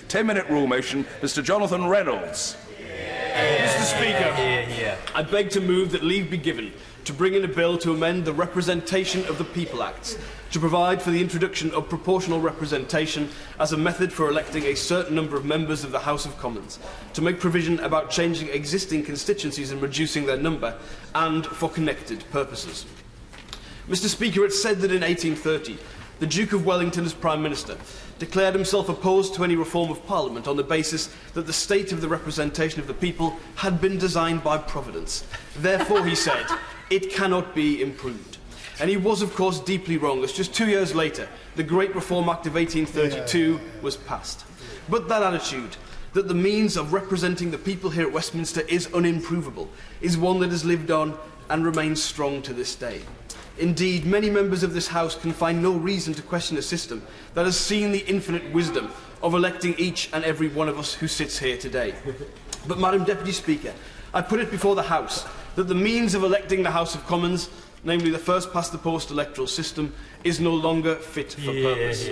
10-minute rule motion, Mr. Jonathan Reynolds. Mr. Speaker, I beg to move that leave be given to bring in a bill to amend the Representation of the People Acts to provide for the introduction of proportional representation as a method for electing a certain number of members of the House of Commons, to make provision about changing existing constituencies and reducing their number, and for connected purposes. Mr. Speaker, it's said that in 1830, the Duke of Wellington, as Prime Minister, declared himself opposed to any reform of Parliament on the basis that the state of the representation of the people had been designed by Providence. Therefore, he said, it cannot be improved. And he was, of course, deeply wrong, as just 2 years later, the Great Reform Act of 1832 was passed. But that attitude, that the means of representing the people here at Westminster is unimprovable, is one that has lived on and remains strong to this day. Indeed, many members of this House can find no reason to question a system that has seen the infinite wisdom of electing each and every one of us who sits here today. But, Madam Deputy Speaker, I put it before the House that the means of electing the House of Commons, namely the first-past-the-post electoral system, is no longer fit for purpose.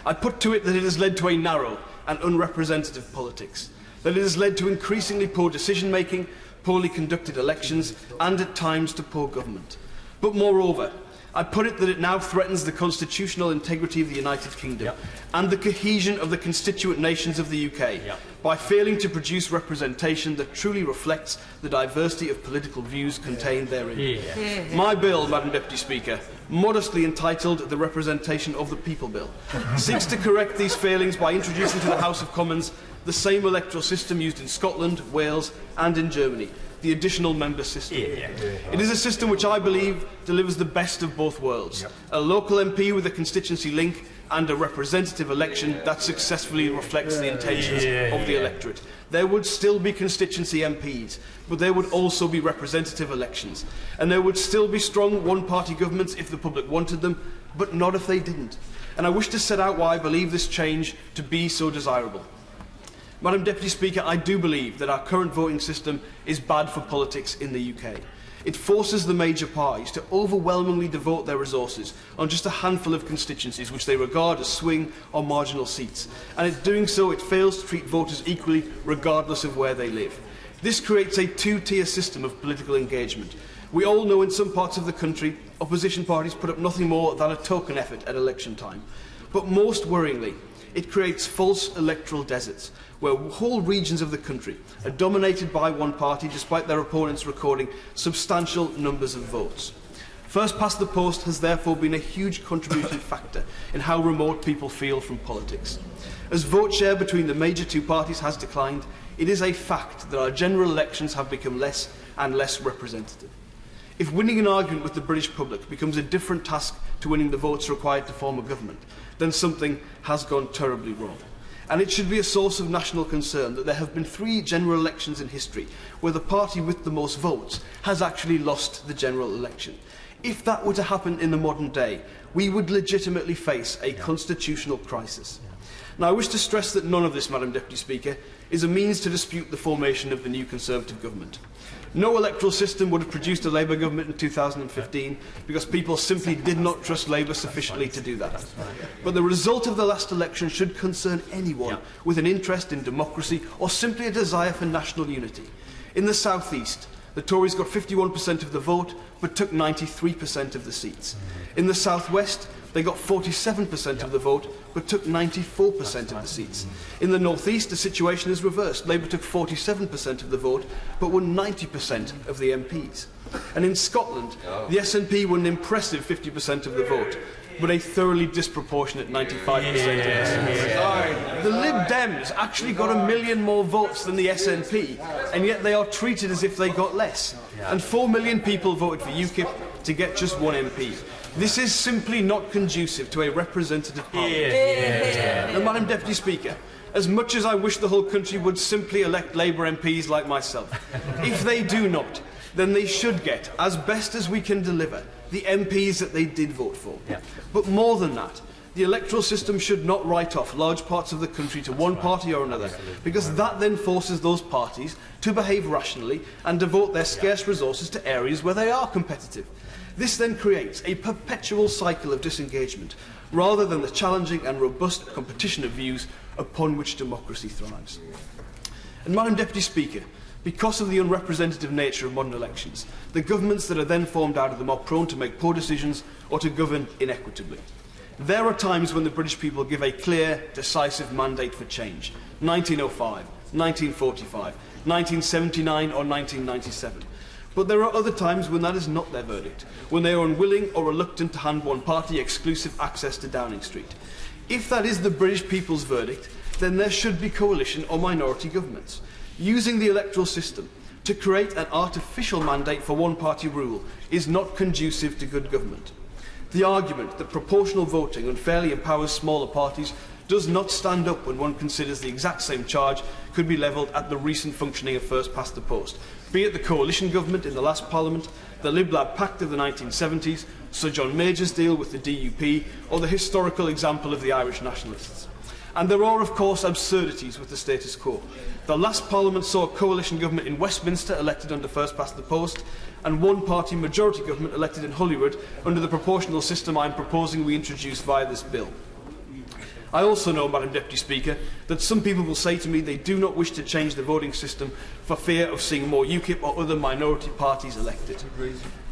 I put to it that it has led to a narrow and unrepresentative politics, that it has led to increasingly poor decision-making, poorly conducted elections, and at times to poor government. But moreover, I put it that it now threatens the constitutional integrity of the United Kingdom and the cohesion of the constituent nations of the UK by failing to produce representation that truly reflects the diversity of political views contained therein. My bill, Madam Deputy Speaker, modestly entitled the Representation of the People Bill, seeks to correct these failings by introducing to the House of Commons the same electoral system used in Scotland, Wales and in Germany, the additional member system. It is a system which I believe delivers the best of both worlds. A local MP with a constituency link and a representative election that successfully reflects the intentions of the electorate. There would still be constituency MPs, but there would also be representative elections. And there would still be strong one-party governments if the public wanted them, but not if they didn't. And I wish to set out why I believe this change to be so desirable. Madam Deputy Speaker, I do believe that our current voting system is bad for politics in the UK. It forces the major parties to overwhelmingly devote their resources on just a handful of constituencies which they regard as swing or marginal seats. And in doing so, it fails to treat voters equally regardless of where they live. This creates a two-tier system of political engagement. We all know in some parts of the country, opposition parties put up nothing more than a token effort at election time. But most worryingly, it creates false electoral deserts, where whole regions of the country are dominated by one party despite their opponents recording substantial numbers of votes. First past the post has therefore been a huge contributing factor in how remote people feel from politics. As vote share between the major two parties has declined, it is a fact that our general elections have become less and less representative. If winning an argument with the British public becomes a different task to winning the votes required to form a government, then something has gone terribly wrong. And it should be a source of national concern that there have been 3 general elections in history where the party with the most votes has actually lost the general election. If that were to happen in the modern day, we would legitimately face a constitutional crisis. Now, I wish to stress that none of this, Madam Deputy Speaker, is a means to dispute the formation of the new Conservative government. No electoral system would have produced a Labour government in 2015 because people simply did not trust Labour sufficiently to do that. But the result of the last election should concern anyone with an interest in democracy or simply a desire for national unity. In the South East, the Tories got 51% of the vote but took 93% of the seats. In the South West, they got 47% of the vote but took 94% of the seats. In the North East, the situation is reversed. Labour took 47% of the vote but won 90% of the MPs. And in Scotland, the SNP won an impressive 50% of the vote, but a thoroughly disproportionate 95% of the seats. The Lib Dems actually got 1 million more votes than the SNP, and yet they are treated as if they got less. And 4 million people voted for UKIP to get just 1 MP. This is simply not conducive to a representative parliament. Now, Madam Deputy Speaker, as much as I wish the whole country would simply elect Labour MPs like myself, if they do not, then they should get, as best as we can deliver, the MPs that they did vote for. But more than that, the electoral system should not write off large parts of the country to one party or another, because that then forces those parties to behave rationally and devote their scarce resources to areas where they are competitive. This then creates a perpetual cycle of disengagement, rather than the challenging and robust competition of views upon which democracy thrives. And Madam Deputy Speaker, because of the unrepresentative nature of modern elections, the governments that are then formed out of them are prone to make poor decisions or to govern inequitably. There are times when the British people give a clear, decisive mandate for change. 1905, 1945, 1979 or 1997. But there are other times when that is not their verdict, when they are unwilling or reluctant to hand one party exclusive access to Downing Street. If that is the British people's verdict, then there should be coalition or minority governments. Using the electoral system to create an artificial mandate for one-party rule is not conducive to good government. The argument that proportional voting unfairly empowers smaller parties does not stand up when one considers the exact same charge could be levelled at the recent functioning of first past the post, be it the coalition government in the last Parliament, the Lib Lab Pact of the 1970s, Sir John Major's deal with the DUP, or the historical example of the Irish nationalists. And there are, of course, absurdities with the status quo. The last Parliament saw a coalition government in Westminster elected under first past the post, and one-party majority government elected in Holyrood under the proportional system I am proposing we introduce via this bill. I also know, Madam Deputy Speaker, that some people will say to me they do not wish to change the voting system for fear of seeing more UKIP or other minority parties elected.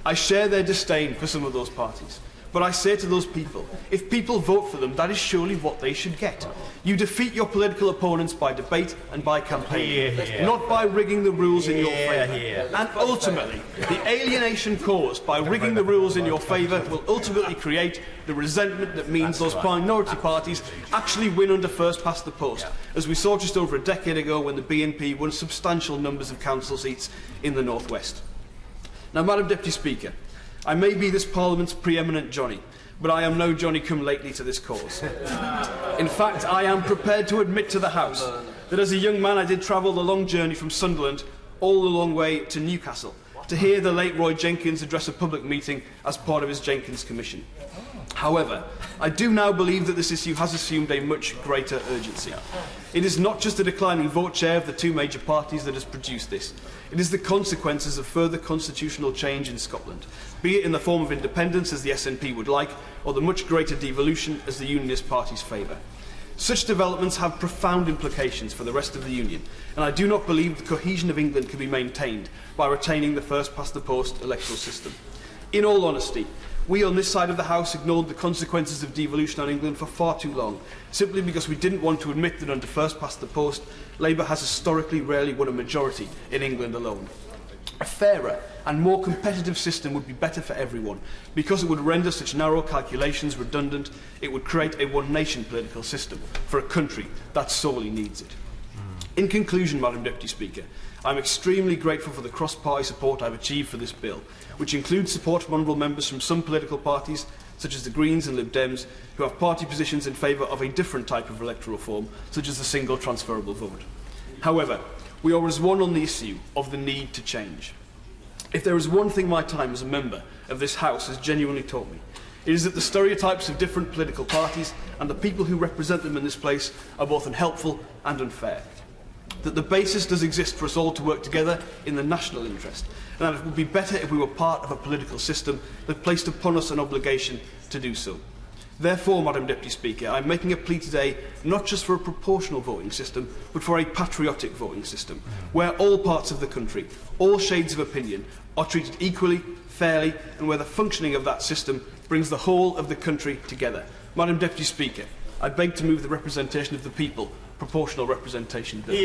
I share their disdain for some of those parties. But I say to those people, if people vote for them, that is surely what they should get. You defeat your political opponents by debate and by campaigning, not by rigging the rules in your favour. And ultimately, the alienation caused by rigging the rules in your favour will ultimately create the resentment that means those minority parties actually win under first past the post, as we saw just over a decade ago when the BNP won substantial numbers of council seats in the North West. Now, Madam Deputy Speaker, I may be this Parliament's preeminent Johnny, but I am no Johnny-come-lately to this cause. In fact, I am prepared to admit to the House that as a young man I did travel the long journey from Sunderland all the long way to Newcastle to hear the late Roy Jenkins address a public meeting as part of his Jenkins Commission. However, I do now believe that this issue has assumed a much greater urgency. It is not just the declining vote share of the two major parties that has produced this. It is the consequences of further constitutional change in Scotland, be it in the form of independence as the SNP would like, or the much greater devolution as the Unionist parties favour. Such developments have profound implications for the rest of the Union, and I do not believe the cohesion of England can be maintained by retaining the first-past-the-post electoral system. In all honesty, we on this side of the House ignored the consequences of devolution on England for far too long, simply because we didn't want to admit that under first-past-the-post, Labour has historically rarely won a majority in England alone. A fairer and more competitive system would be better for everyone, because it would render such narrow calculations redundant. It would create a one-nation political system for a country that sorely needs it. In conclusion, Madam Deputy Speaker, I am extremely grateful for the cross-party support I have achieved for this bill, which includes support from honourable members from some political parties, such as the Greens and Lib Dems, who have party positions in favour of a different type of electoral reform, such as the single transferable vote. However, we are as one on the issue of the need to change. If there is one thing my time as a member of this House has genuinely taught me, it is that the stereotypes of different political parties and the people who represent them in this place are both unhelpful and unfair. That the basis does exist for us all to work together in the national interest, and that it would be better if we were part of a political system that placed upon us an obligation to do so. Therefore, Madam Deputy Speaker, I am making a plea today not just for a proportional voting system, but for a patriotic voting system, where all parts of the country, all shades of opinion, are treated equally, fairly, and where the functioning of that system brings the whole of the country together. Madam Deputy Speaker, I beg to move the representation of the people, proportional representation bill.